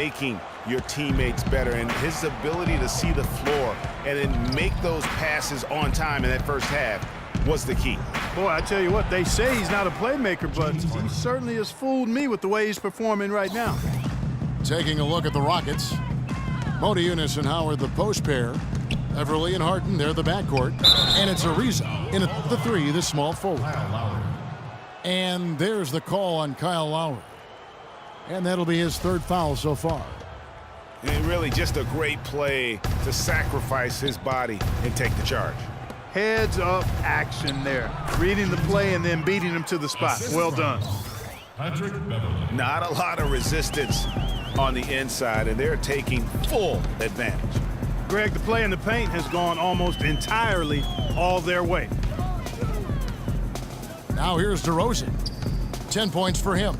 making your teammates better, and his ability to see the floor and then make those passes on time in that first half was the key. Boy, I tell you what, they say he's not a playmaker, but he certainly has fooled me with the way he's performing right now. Taking a look at the Rockets. Modiunas and Howard, the post pair. Everly and Harden, they're the backcourt. And it's Ariza in the three, the small forward. And there's the call on Kyle Lowry. And that'll be his third foul so far. And really just a great play to sacrifice his body and take the charge. Heads-up action there. Reading the play and then beating him to the spot. Well done. Not a lot of resistance on the inside, and they're taking full advantage. Greg, the play in the paint has gone almost entirely all their way. Now here's DeRozan. 10 points for him.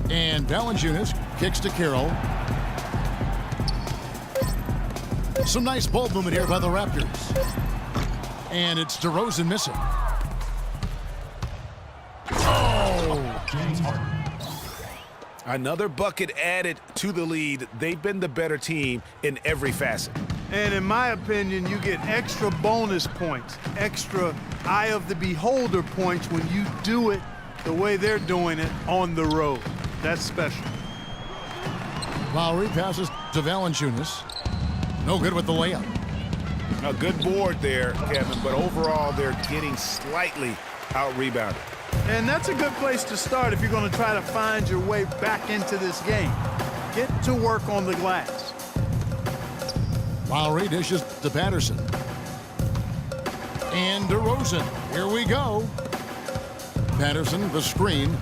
And Valanciunas kicks to Carroll. Some nice ball movement here by the Raptors. And it's DeRozan missing. Oh! James Harden. Another bucket added to the lead. They've been the better team in every facet. And in my opinion, you get extra bonus points, extra eye of the beholder points when you do it the way they're doing it on the road. That's special. Lowry passes to Valanciunas. No good with the layup. A good board there, Kevin, but overall they're getting slightly out-rebounded. And that's a good place to start if you're going to try to find your way back into this game. Get to work on the glass. Lowry dishes to Patterson. And DeRozan. Here we go. Patterson, the screen.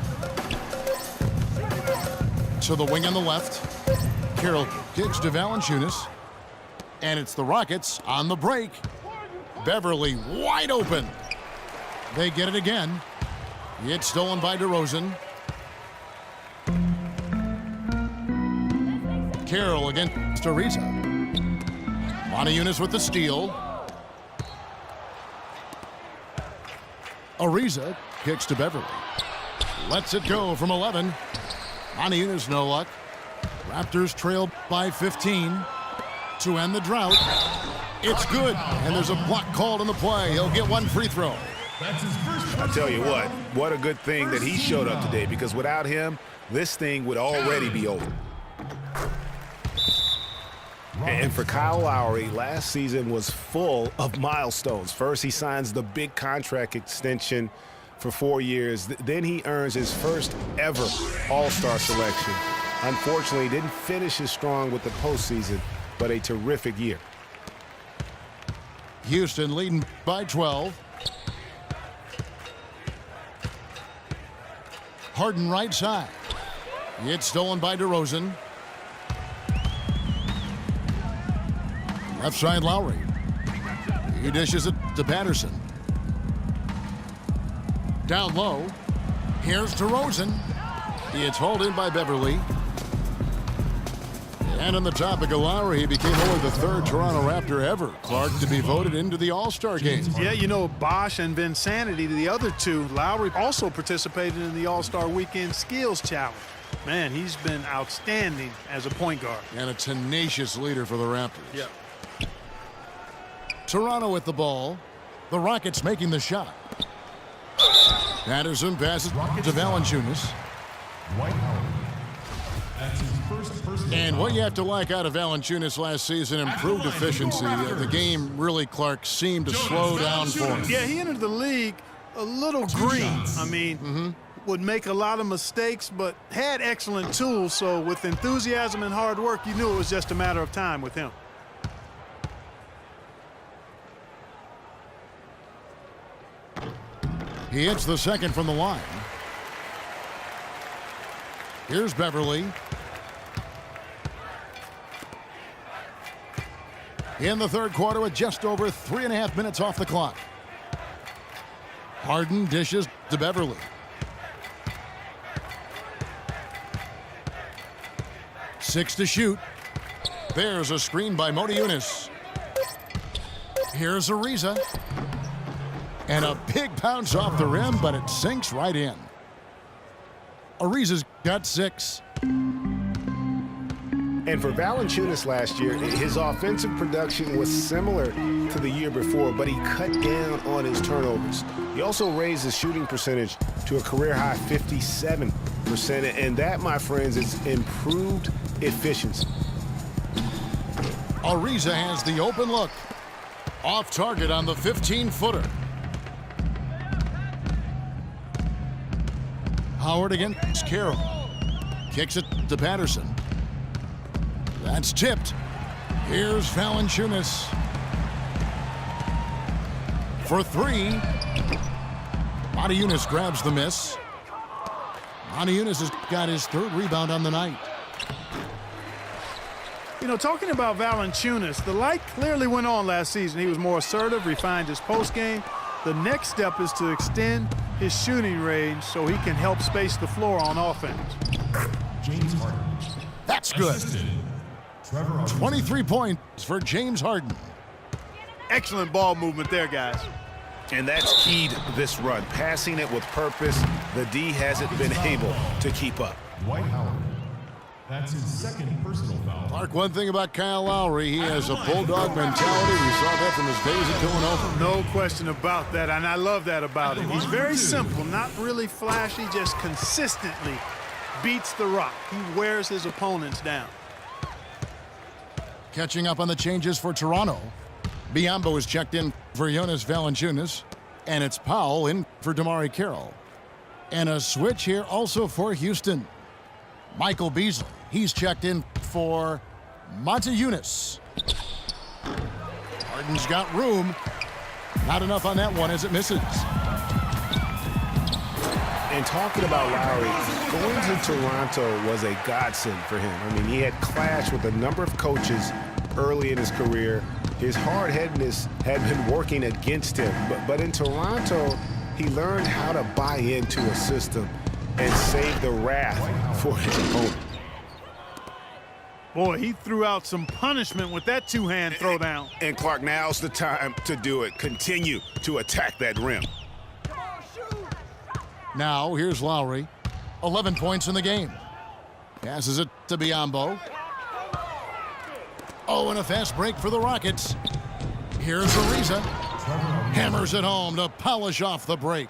To the wing on the left. Carroll kicks to Valanciunas. And it's the Rockets on the break. Beverly wide open. They get it again. It's stolen by DeRozan. Carroll against Ariza. Modiunas with the steal. Ariza kicks to Beverly. Lets it go from 11. Modiunas no luck. Raptors trail by 15 to end the drought. It's good, and there's a block called in the play. He'll get one free throw. That's his first. I tell you what a good thing that he showed up today, because without him, this thing would already be over. And for Kyle Lowry, last season was full of milestones. First, he signs the big contract extension for 4 years. Then he earns his first ever All-Star selection. Unfortunately, he didn't finish as strong with the postseason, but a terrific year. Houston leading by 12. Harden right side. It's stolen by DeRozan. Left side Lowry. He dishes it to Patterson. Down low. Here's DeRozan. It's hauled in by Beverly. And on the topic of Lowry, he became only the third Toronto Raptor ever, Clark, to be voted into the All-Star game. Yeah, you know, Bosch and Vinsanity, the other two, Lowry also participated in the All-Star Weekend Skills Challenge. Man, he's been outstanding as a point guard. And a tenacious leader for the Raptors. Yep. Toronto with the ball. The Rockets making the shot. Patterson passes to Valanciunas. Dwight Howard. That's his first And what you have to like out of Valanciunas last season, improved efficiency. The game really, Clark, seemed to slow down for him. Yeah, he entered the league a little green. I mean, would make a lot of mistakes, but had excellent tools. So with enthusiasm and hard work, you knew it was just a matter of time with him. He hits the second from the line. Here's Beverly. In the third quarter with just over 3.5 minutes off the clock. Harden dishes to Beverly. Six to shoot. There's a screen by Modiunas. Here's Ariza. And a big bounce off the rim, but it sinks right in. Ariza's got 6. And for Valanciunas last year, his offensive production was similar to the year before, but he cut down on his turnovers. He also raised his shooting percentage to a career-high 57%, and that, my friends, is improved efficiency. Ariza has the open look. Off target on the 15-footer. Howard against Carroll. Kicks it to Patterson. That's tipped. Here's Valanciunas. For three. Montejunas grabs the miss. Montejunas has got his third rebound on the night. You know, talking about Valanciunas, the light clearly went on last season. He was more assertive, refined his post game. The next step is to extend his shooting range so he can help space the floor on offense. James Harden. That's good. Assisted, Trevor Ariza. 23 points for James Harden. Excellent ball movement there, guys. And that's keyed this run. Passing it with purpose, the D hasn't been able to keep up. Dwight Howard. That's his second personal foul. Mark, one thing about Kyle Lowry, he has a bulldog mentality. We saw that from his days at Villanova. No question about that, and I love that about him. He's very simple, not really flashy, just consistently beats the rock. He wears his opponents down. Catching up on the changes for Toronto. Biyombo is checked in for Jonas Valanciunas, and it's Powell in for DeMar Carroll. And a switch here also for Houston. Michael Beasley, he's checked in for Montejunas. Harden's got room. Not enough on that one as it misses. And talking about Lowry, going to Toronto was a godsend for him. I mean, he had clashed with a number of coaches early in his career. His hard-headedness had been working against him. But in Toronto, he learned how to buy into a system and save the wrath for his opponent. Boy, he threw out some punishment with that two-hand throwdown. And Clark, now's the time to do it. Continue to attack that rim. Now, here's Lowry. 11 points in the game. Passes it to Biyombo. Oh, and a fast break for the Rockets. Here's Ariza. Hammers it home to polish off the break.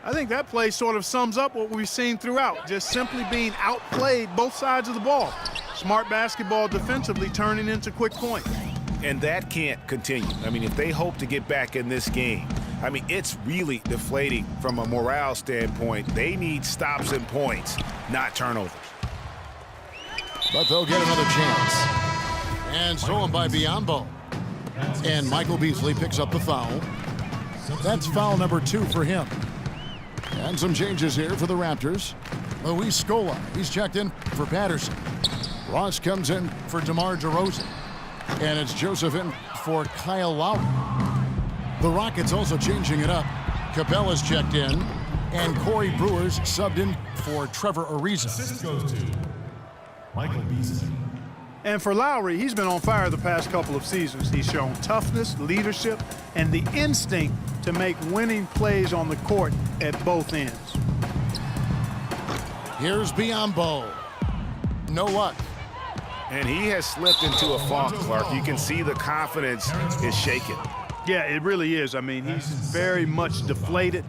I think that play sort of sums up what we've seen throughout, just simply being outplayed both sides of the ball. Smart basketball defensively turning into quick points. And that can't continue. I mean, if they hope to get back in this game, I mean, it's really deflating from a morale standpoint. They need stops and points, not turnovers. But they'll get another chance. And stolen by Biyombo. And Michael Beasley picks up the foul. That's foul number 2 for him. And some changes here for the Raptors. Luis Scola, he's checked in for Patterson. Ross comes in for DeMar DeRozan. And it's Joseph in for Kyle Lowry. The Rockets also changing it up. Capella's checked in. And Corey Brewer's subbed in for Trevor Ariza. Assist goes to Michael Beasley. And for Lowry, he's been on fire the past couple of seasons. He's shown toughness, leadership, and the instinct to make winning plays on the court at both ends. Here's Biyombo. No luck. And he has slipped into a funk, Clark. You can see the confidence is shaken. Yeah, it really is. I mean, he's very much deflated.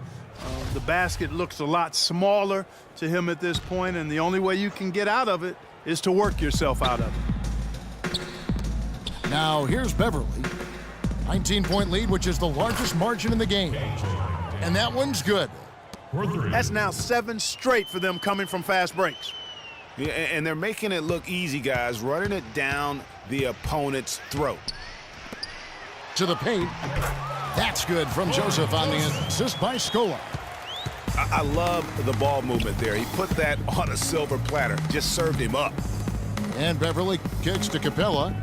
The basket looks a lot smaller to him at this point, and the only way you can get out of it is to work yourself out of it. Now, here's Beverly. 19-point lead, which is the largest margin in the game. And that one's good. That's now 7 straight for them coming from fast breaks. Yeah, and they're making it look easy, guys, running it down the opponent's throat. To the paint. That's good from Joseph on the assist by Scola. I love the ball movement there. He put that on a silver platter, just served him up. And Beverly kicks to Capella.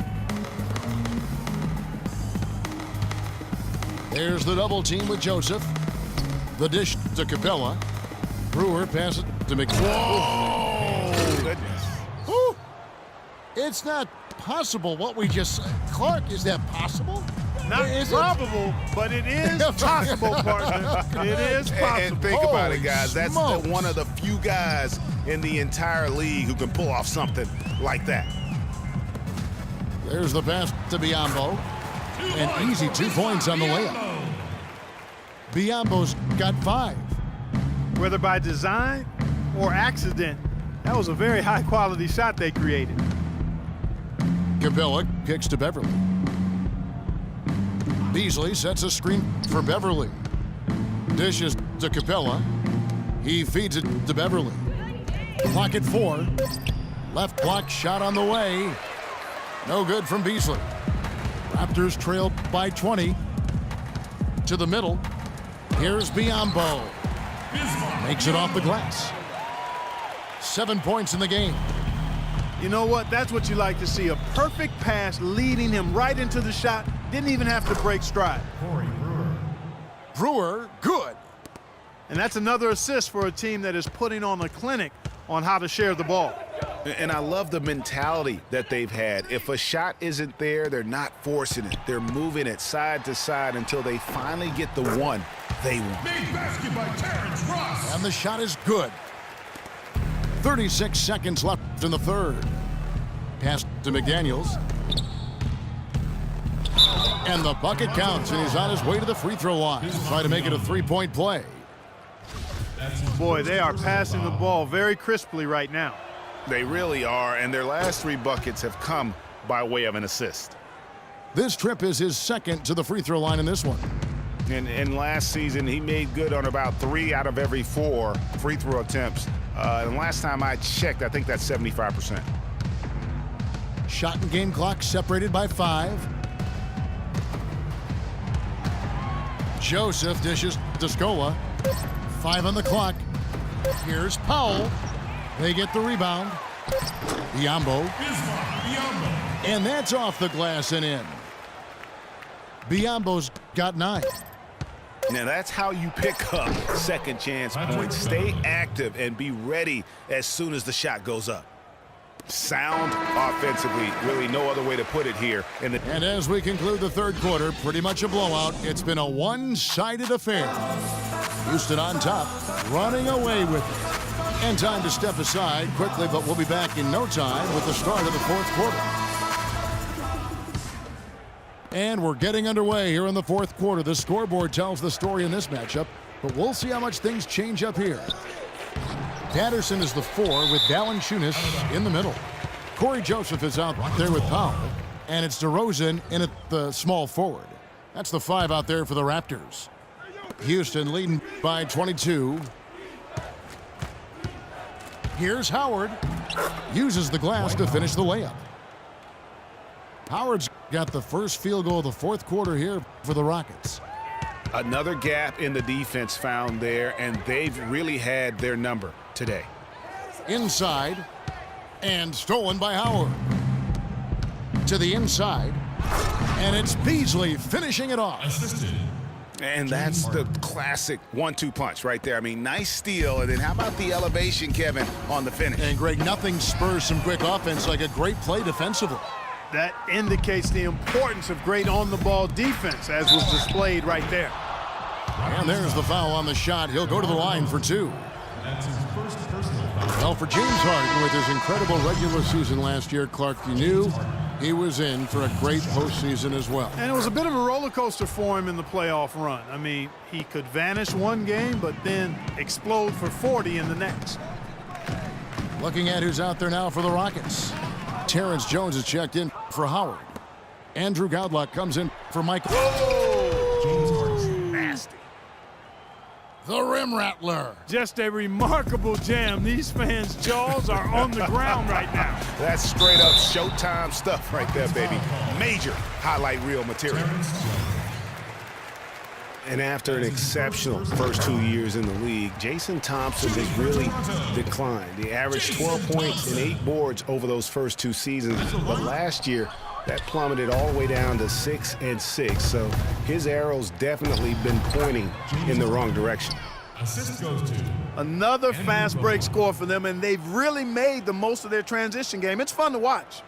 There's the double team with Joseph. The dish to Capella. Brewer passes it to McDowell. Oh, goodness. Whew. It's not possible what we just said. Clark, is that possible? Not probable, but it is possible, partner. It is possible. And think about it, Holy guys. That's smokes. one of the few guys in the entire league who can pull off something like that. There's the pass to Biyombo. An easy 2 points on the layup. Biyombo's got 5. Whether by design or accident, that was a very high-quality shot they created. Capella kicks to Beverly. Beasley sets a screen for Beverly. Dishes to Capella. He feeds it to Beverly. Clock at 4. Left block shot on the way. No good from Beasley. Raptors trail by 20. To the middle. Here's Biyombo. Makes it off the glass. 7 points in the game. You know what? That's what you like to see. A perfect pass leading him right into the shot. Didn't even have to break stride. Brewer, good. And that's another assist for a team that is putting on a clinic on how to share the ball. And I love the mentality that they've had. If a shot isn't there, they're not forcing it. They're moving it side to side until they finally get the one they want. Big basket by Terrence Ross. And the shot is good. 36 seconds left in the third. Pass to McDaniels. And the bucket counts, and he's on his way to the free throw line. Try to make it a 3-point play. Boy, they are passing the ball very crisply right now. They really are, and their last 3 buckets have come by way of an assist. This trip is his second to the free throw line in this one. And last season, he made good on about 3 out of every 4 free throw attempts. And last time I checked, I think that's 75%. Shot and game clock separated by 5. Joseph dishes to Scola. 5 on the clock. Here's Powell. They get the rebound. Biyombo. And that's off the glass and in. Biyombo's got 9. Now that's how you pick up second chance points. Stay active and be ready as soon as the shot goes up. Sound offensively, really no other way to put it here. And as we conclude the third quarter, pretty much a blowout. It's been a one-sided affair. Houston on top, running away with it. And time to step aside quickly, but we'll be back in no time with the start of the fourth quarter. And we're getting underway here in the fourth quarter. The scoreboard tells the story in this matchup, but we'll see how much things change up here. Patterson is the 4 with Valanciunas in the middle. Corey Joseph is out there with Powell, and it's DeRozan in at the small forward. That's the 5 out there for the Raptors. Houston leading by 22. Here's Howard. Uses the glass to finish the layup. Howard's got the first field goal of the fourth quarter here for the Rockets. another gap in the defense found there, and they've really had their number today. Inside, and stolen by Howard. To the inside, and it's Beasley finishing it off. Assisted. And that's the classic 1-2 punch right there. I mean, nice steal, and then how about the elevation, Kevin, on the finish? And Greg, nothing spurs some quick offense like a great play defensively. That indicates the importance of great on-the-ball defense, as was displayed right there. And there's the foul on the shot. He'll go to the line for two. That's his first personal foul. Well, for James Harden, with his incredible regular season last year, Clark, you knew he was in for a great postseason as well. And it was a bit of a roller coaster for him in the playoff run. I mean, he could vanish one game, but then explode for 40 in the next. Looking at who's out there now for the Rockets. Terrence Jones is checked in for Howard. Andrew Godlock comes in for Michael. James Harden. Nasty. The Rim Rattler. Just a remarkable jam. These fans' jaws are on the ground right now. That's straight up Showtime stuff right there, baby. Major highlight reel material. And after an exceptional first 2 years in the league, Jason Thompson has really declined. He averaged 12 points and 8 boards over those first 2 seasons. But last year, that plummeted all the way down to 6 and 6. So his arrow's definitely been pointing in the wrong direction. Assist goes to Another fast break score for them, and they've really made the most of their transition game. It's fun to watch.